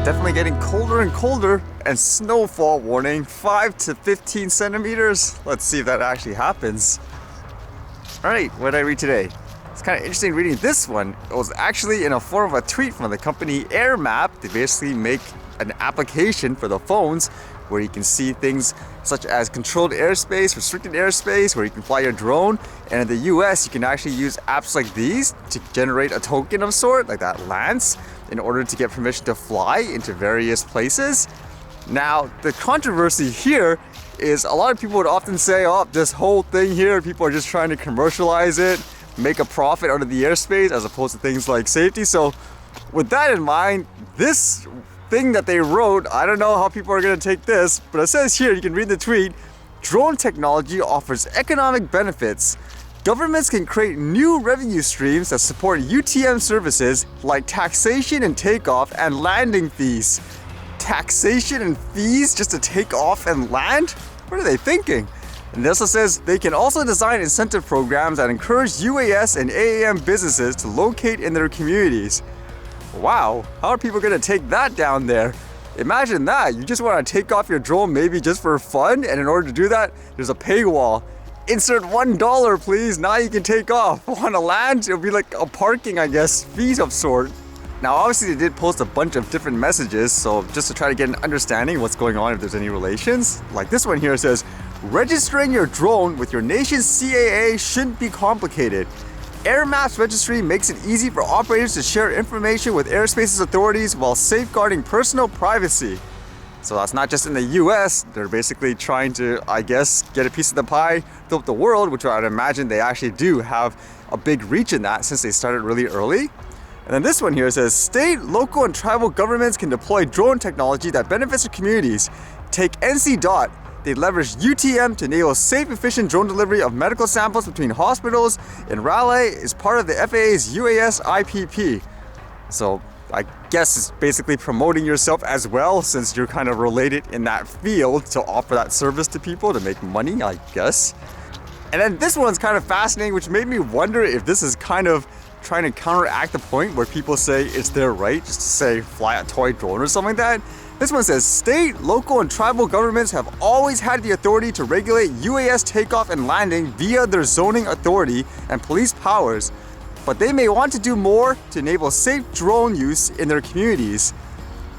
definitely getting colder and colder, and snowfall warning 5 to 15 centimeters. Let's see if that actually happens. Alright, what did I read today? It's kind of interesting reading this one. It was actually in a form of a tweet from the company AirMap. They basically make an application for the phones where you can see things such as controlled airspace, restricted airspace, where you can fly your drone. And in the US, you can actually use apps like these to generate a token of sort, like that Lance, in order to get permission to fly into various places. Now, the controversy here is a lot of people would often say, oh, this whole thing here, people are just trying to commercialize it, make a profit out of the airspace as opposed to things like safety. So with that in mind, this thing that they wrote, I don't know how people are going to take this, but it says here, you can read the tweet, drone technology offers economic benefits. Governments can create new revenue streams that support UTM services like taxation and takeoff and landing fees. Taxation and fees just to take off and land? What are they thinking? And it also says they can also design incentive programs that encourage UAS and AAM businesses to locate in their communities. Wow, how are people going to take that down there? Imagine that, you just want to take off your drone maybe just for fun, and in order to do that, there's a paywall. Insert $1 please, now you can take off. Want to land? It'll be like a parking, I guess, fees of sort. Now obviously they did post a bunch of different messages, so just to try to get an understanding of what's going on, if there's any relations. Like this one here says, registering your drone with your nation's CAA shouldn't be complicated. AirMap's registry makes it easy for operators to share information with airspace's authorities while safeguarding personal privacy. So that's not just in the US, they're basically trying to, I guess, get a piece of the pie throughout the world, which I'd imagine they actually do have a big reach in that since they started really early. And then this one here says, state, local, and tribal governments can deploy drone technology that benefits their communities. Take NC DOT. They leverage UTM to enable safe, efficient drone delivery of medical samples between hospitals, and Raleigh is part of the FAA's UAS IPP. So I guess it's basically promoting yourself as well, since you're kind of related in that field, to offer that service to people to make money, I guess. And then this one's kind of fascinating, which made me wonder if this is kind of trying to counteract the point where people say it's their right just to say fly a toy drone or something like that. This one says, state, local, and tribal governments have always had the authority to regulate UAS takeoff and landing via their zoning authority and police powers, but they may want to do more to enable safe drone use in their communities.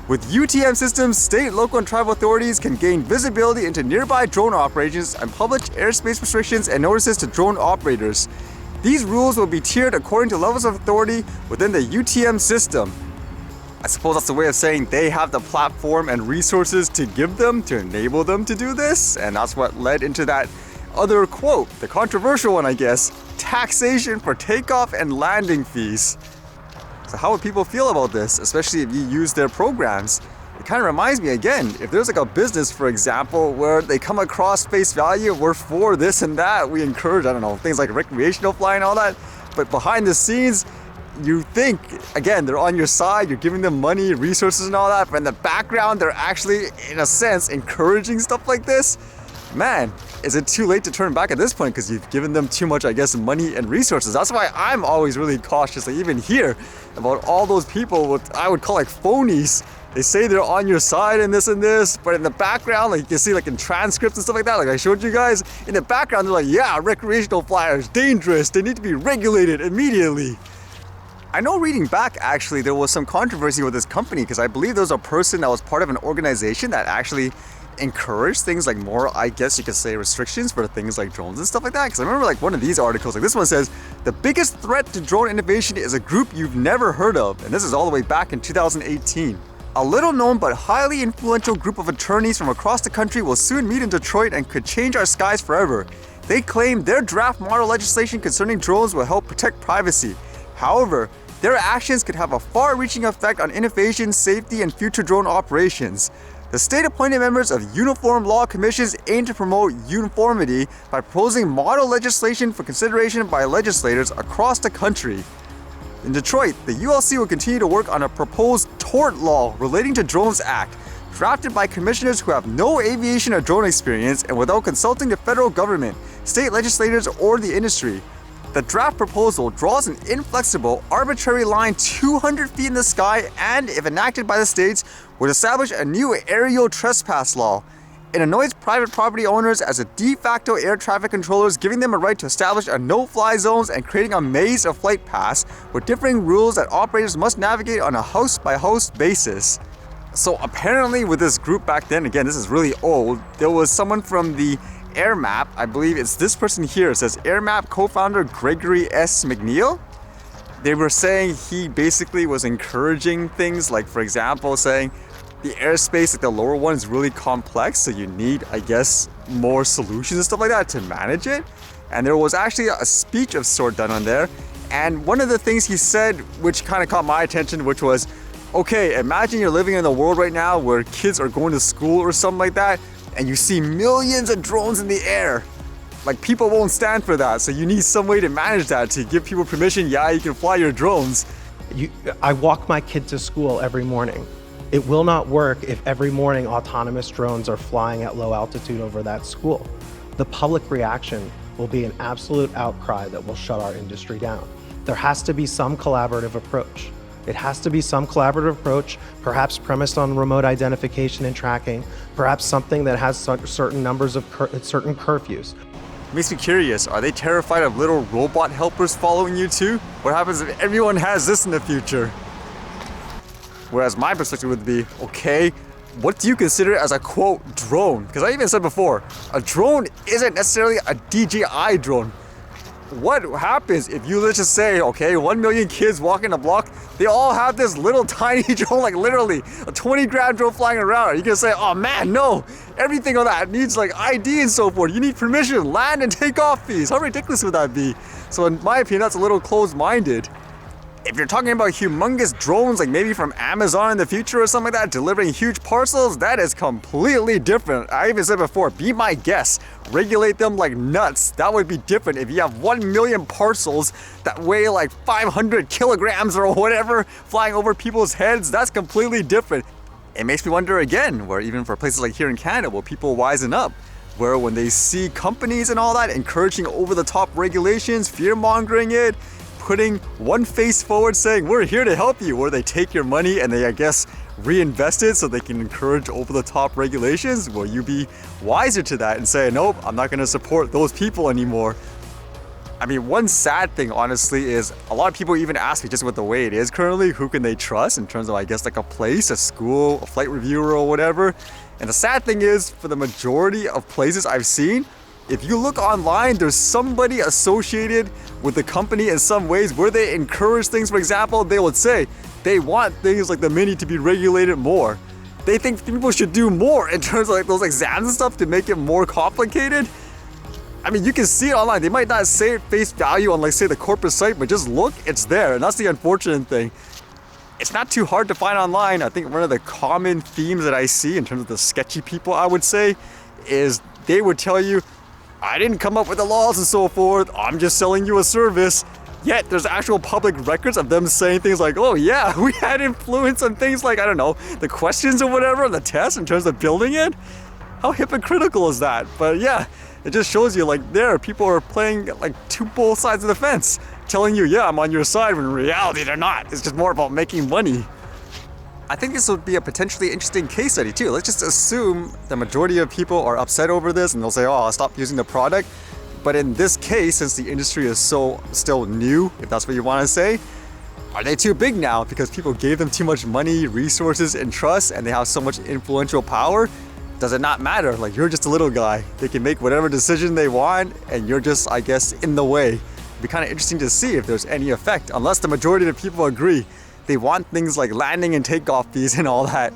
With UTM systems, state, local, and tribal authorities can gain visibility into nearby drone operations and publish airspace restrictions and notices to drone operators. These rules will be tiered according to levels of authority within the UTM system. I suppose that's a way of saying they have the platform and resources to give them to enable them to do this, and that's what led into that other quote, the controversial one, I guess, taxation for takeoff and landing fees. So how would people feel about this, especially if you use their programs? It kind of reminds me again, if there's like a business, for example, where they come across face value, we're for this and that, we encourage, I don't know, things like recreational flying and all that, but behind the scenes, you think, again, they're on your side, you're giving them money, resources and all that, but in the background, they're actually, in a sense, encouraging stuff like this. Man, is it too late to turn back at this point because you've given them too much, I guess, money and resources? That's why I'm always really cautious, like even here, about all those people, what I would call like phonies. They say they're on your side and this, but in the background, like you can see like in transcripts and stuff like that, like I showed you guys, in the background, they're like, yeah, recreational flyers, dangerous, they need to be regulated immediately. I know reading back, actually, there was some controversy with this company because I believe there was a person that was part of an organization that actually encouraged things like more, I guess you could say, restrictions for things like drones and stuff like that. Because I remember like one of these articles, like this one says, the biggest threat to drone innovation is a group you've never heard of. And this is all the way back in 2018. A little known but highly influential group of attorneys from across the country will soon meet in Detroit and could change our skies forever. They claim their draft model legislation concerning drones will help protect privacy. However, their actions could have a far-reaching effect on innovation, safety, and future drone operations. The state-appointed members of uniform law commissions aim to promote uniformity by proposing model legislation for consideration by legislators across the country. In Detroit, the ULC will continue to work on a proposed tort law relating to Drones Act, drafted by commissioners who have no aviation or drone experience and without consulting the federal government, state legislators, or the industry. The draft proposal draws an inflexible, arbitrary line 200 feet in the sky and, if enacted by the states, would establish a new aerial trespass law. It annoys private property owners as a de facto air traffic controllers, giving them a right to establish a no-fly zones and creating a maze of flight paths with differing rules that operators must navigate on a house-by-house basis. So apparently with this group back then, again, this is really old, there was someone from the AirMap, I believe it's this person here, it says AirMap co-founder Gregory S. McNeil. They were saying he basically was encouraging things like, for example, saying the airspace, like the lower one, is really complex, so you need, I guess, more solutions and stuff like that to manage it. And there was actually a speech of sort done on there. And one of the things he said, which kind of caught my attention, which was, okay, imagine you're living in a world right now where kids are going to school or something like that, and you see millions of drones in the air. Like, people won't stand for that, so you need some way to manage that, to give people permission, yeah, you can fly your drones. I walk my kid to school every morning. It will not work if every morning autonomous drones are flying at low altitude over that school. The public reaction will be an absolute outcry that will shut our industry down. There has to be some collaborative approach. It has to be some collaborative approach, perhaps premised on remote identification and tracking, perhaps something that has certain numbers of certain curfews. Makes me curious, are they terrified of little robot helpers following you too? What happens if everyone has this in the future? Whereas my perspective would be, okay, what do you consider as a quote drone? Because I even said before, a drone isn't necessarily a DJI drone. What happens if you let's just say, okay, 1 million kids walking a block, they all have this little tiny drone, like literally a 20-gram drone flying around. Are you gonna say, oh man, no, everything on that needs like ID and so forth. You need permission, land and takeoff fees. How ridiculous would that be? So in my opinion, that's a little closed-minded. If you're talking about humongous drones, like maybe from Amazon in the future or something like that, delivering huge parcels, that is completely different. I even said before, be my guest, regulate them like nuts. That would be different. If you have 1 million parcels that weigh like 500 kilograms or whatever flying over people's heads, that's completely different. It makes me wonder again, where even for places like here in Canada, will people wisen up? Where when they see companies and all that encouraging over-the-top regulations, fear-mongering it, putting one face forward saying, we're here to help you, or they take your money and they, I guess, reinvest it so they can encourage over-the-top regulations, will you be wiser to that and say, nope, I'm not going to support those people anymore? I mean, one sad thing, honestly, is a lot of people even ask me, just with the way it is currently, who can they trust in terms of, I guess, like a place, a school, a flight reviewer or whatever. And the sad thing is, for the majority of places I've seen, if you look online, there's somebody associated with the company in some ways where they encourage things. For example, they would say they want things like the Mini to be regulated more. They think people should do more in terms of like those exams and stuff to make it more complicated. I mean, you can see it online. They might not say it face value on, like, say, the corporate site, but just look, it's there. And that's the unfortunate thing. It's not too hard to find online. I think one of the common themes that I see in terms of the sketchy people, I would say, is they would tell you, I didn't come up with the laws and so forth, I'm just selling you a service. Yet there's actual public records of them saying things like, oh yeah, we had influence on things like, I don't know, the questions or whatever, the test in terms of building it. How hypocritical is that? But yeah, it just shows you, like, there, people are playing like both sides of the fence, telling you, yeah, I'm on your side, when in reality they're not. It's just more about making money. I think this would be a potentially interesting case study too. Let's just assume the majority of people are upset over this and they'll say, oh, I'll stop using the product. But in this case, since the industry is so still new, if that's what you want to say, are they too big now because people gave them too much money, resources, and trust, and they have so much influential power? Does it not matter? Like, you're just a little guy. They can make whatever decision they want, and you're just, I guess, in the way. It'd be kind of interesting to see if there's any effect, unless the majority of the people agree. They want things like landing and takeoff fees and all that.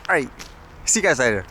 All right, see you guys later.